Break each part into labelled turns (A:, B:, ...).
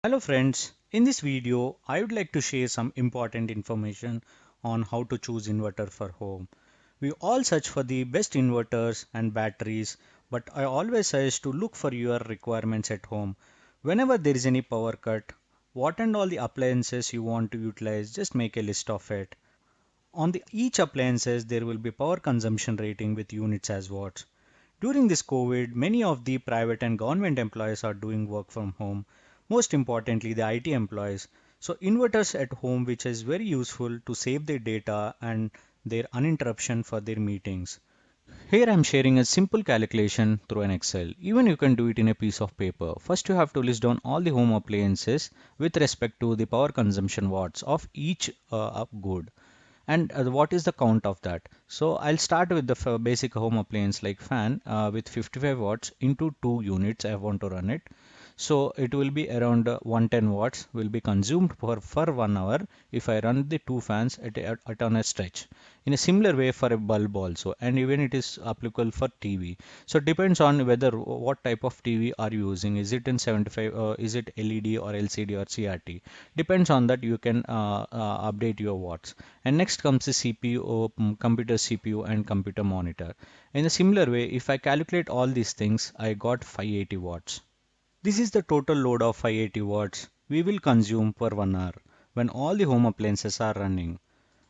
A: Hello friends, in this video I would like to share some important information on how to choose inverter for home. We all search for the best inverters and batteries, but I always suggest to look for your requirements at home. Whenever there is any power cut, what and all the appliances you want to utilize, just make a list of it. On each appliances there will be power consumption rating with units as watts. During this COVID, many of the private and government employees are doing work from home. Most importantly, the IT employees. So inverters at home, which is very useful to save their data and their uninterruption for their meetings. Here I'm sharing a simple calculation through an Excel. Even you can do it in a piece of paper. First you have to list down all the home appliances with respect to the power consumption watts of each good and what is the count of that. So I'll start with the basic home appliance like fan with 55 watts into 2 units I want to run it. So it will be around 110 watts will be consumed for 1 hour if I run the two fans at on a stretch. In a similar way for a bulb also, and even it is applicable for TV. So it depends on whether what type of TV are you using. Is it in 75, is it LED or LCD or CRT? Depends on that you can update your watts. And next comes the CPU, computer CPU and computer monitor. In a similar way, if I calculate all these things, I got 580 watts. This is the total load of 580 watts we will consume per 1 hour when all the home appliances are running.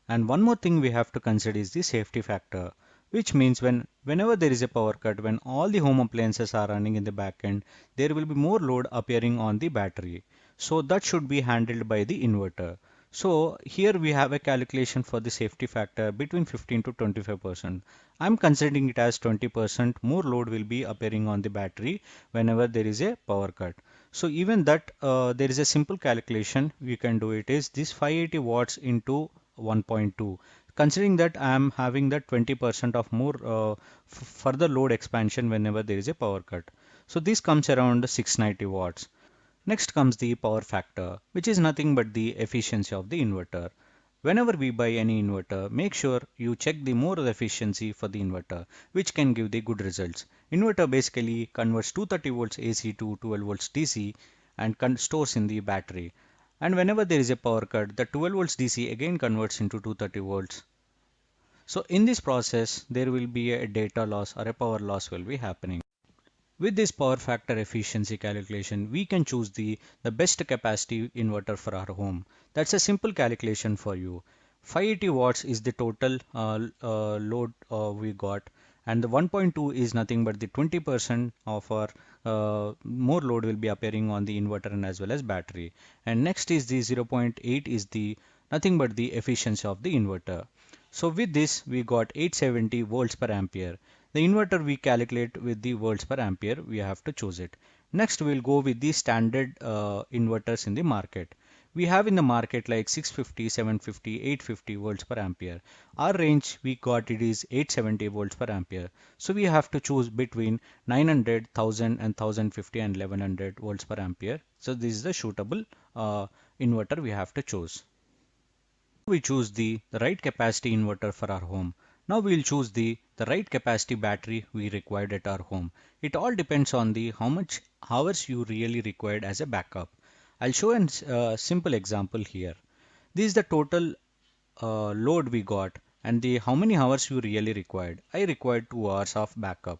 A: And one more thing we have to consider is the safety factor, which means whenever there is a power cut, when all the home appliances are running in the back end, there will be more load appearing on the battery. So that should be handled by the inverter. So here we have a calculation for the safety factor between 15 to 25%. I'm considering it as 20% more load will be appearing on the battery whenever there is a power cut. So even that there is a simple calculation we can do it is this 580 watts into 1.2. Considering that I am having that 20% of more further load expansion whenever there is a power cut. So this comes around 690 watts. Next comes the power factor, which is nothing but the efficiency of the inverter. Whenever we buy any inverter, make sure you check the more efficiency for the inverter, which can give the good results. Inverter basically converts 230 volts AC to 12 volts DC and stores in the battery. And whenever there is a power cut, the 12 volts DC again converts into 230 volts. So in this process, there will be a data loss or a power loss will be happening. With this power factor efficiency calculation, we can choose the best capacity inverter for our home. That's a simple calculation for you. 580 watts is the total load we got, and the 1.2 is nothing but the 20% of our more load will be appearing on the inverter and as well as battery. And next is the zero point 0.8 is the nothing but the efficiency of the inverter. So with this, we got 870 volts per ampere. The inverter we calculate with the volts per ampere, we have to choose it. Next, we'll go with the standard inverters in the market. We have in the market like 650, 750, 850 volts per ampere. Our range we got it is 870 volts per ampere. So we have to choose between 900, 1000 and 1050 and 1100 volts per ampere. So this is the suitable inverter we have to choose. We choose the right capacity inverter for our home. Now we will choose the right capacity battery we required at our home. It all depends on the how much hours you really required as a backup. I'll show a simple example here. This is the total load we got and the how many hours you really required. I required 2 hours of backup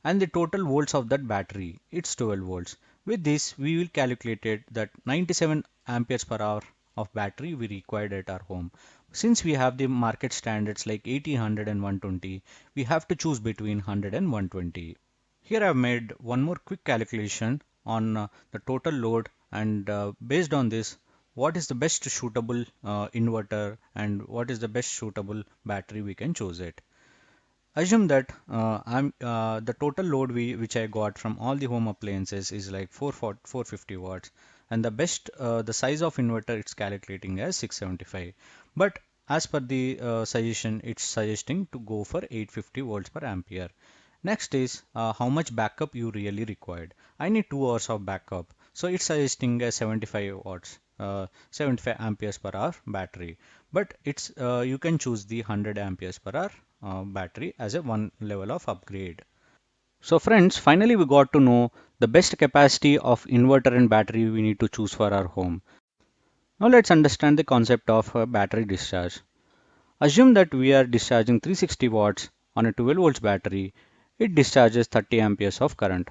A: and the total volts of that battery it's 12 volts. With this we will calculate it that 97 amperes per hour of battery we required at our home. Since we have the market standards like 80, 100 and 120, we have to choose between 100 and 120. Here I've made one more quick calculation on the total load and based on this what is the best suitable inverter and what is the best suitable battery we can choose it. Assume that the total load which I got from all the home appliances is like 450 watts and the best the size of inverter it's calculating as 675, but as per the suggestion it's suggesting to go for 850 volts per ampere. Next is how much backup you really required. I need 2 hours of backup, so it's suggesting a 75 watts 75 amperes per hour battery, but it's you can choose the 100 amperes per hour battery as a one level of upgrade. So friends, finally we got to know the best capacity of inverter and battery we need to choose for our home. Now let's understand the concept of a battery discharge. Assume that we are discharging 360 watts on a 12 volts battery. It discharges 30 amperes of current.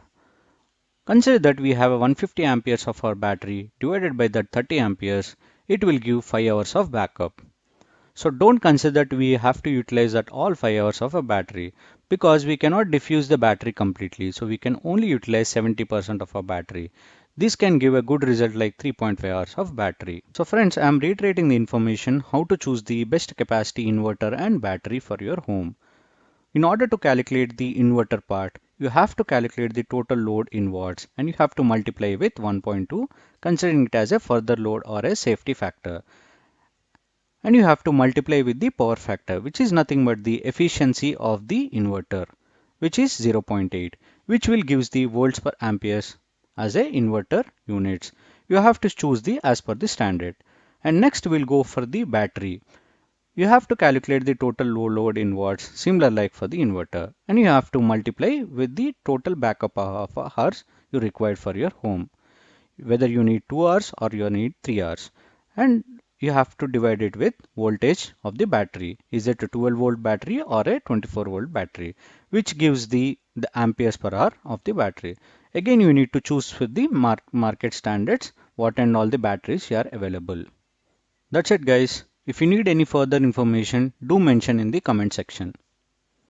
A: Consider that we have a 150 amperes of our battery divided by that 30 amperes. It will give 5 hours of backup. So don't consider that we have to utilize that all 5 hours of a battery because we cannot diffuse the battery completely. So we can only utilize 70% of our battery. This can give a good result like 3.5 hours of battery. So friends, I am reiterating the information how to choose the best capacity inverter and battery for your home. In order to calculate the inverter part, you have to calculate the total load in watts and you have to multiply with 1.2, considering it as a further load or a safety factor. And you have to multiply with the power factor, which is nothing but the efficiency of the inverter, which is 0.8, which will gives the volts per amperes as a inverter units. You have to choose the as per the standard. And next we'll go for the battery. You have to calculate the total load in watts, similar like for the inverter, and you have to multiply with the total backup of hours you required for your home, whether you need 2 hours or you need 3 hours. And you have to divide it with voltage of the battery. Is it a 12 volt battery or a 24 volt battery, which gives the amperes per hour of the battery. Again, you need to choose with the market standards what and all the batteries are available. That's it guys. If you need any further information, do mention in the comment section.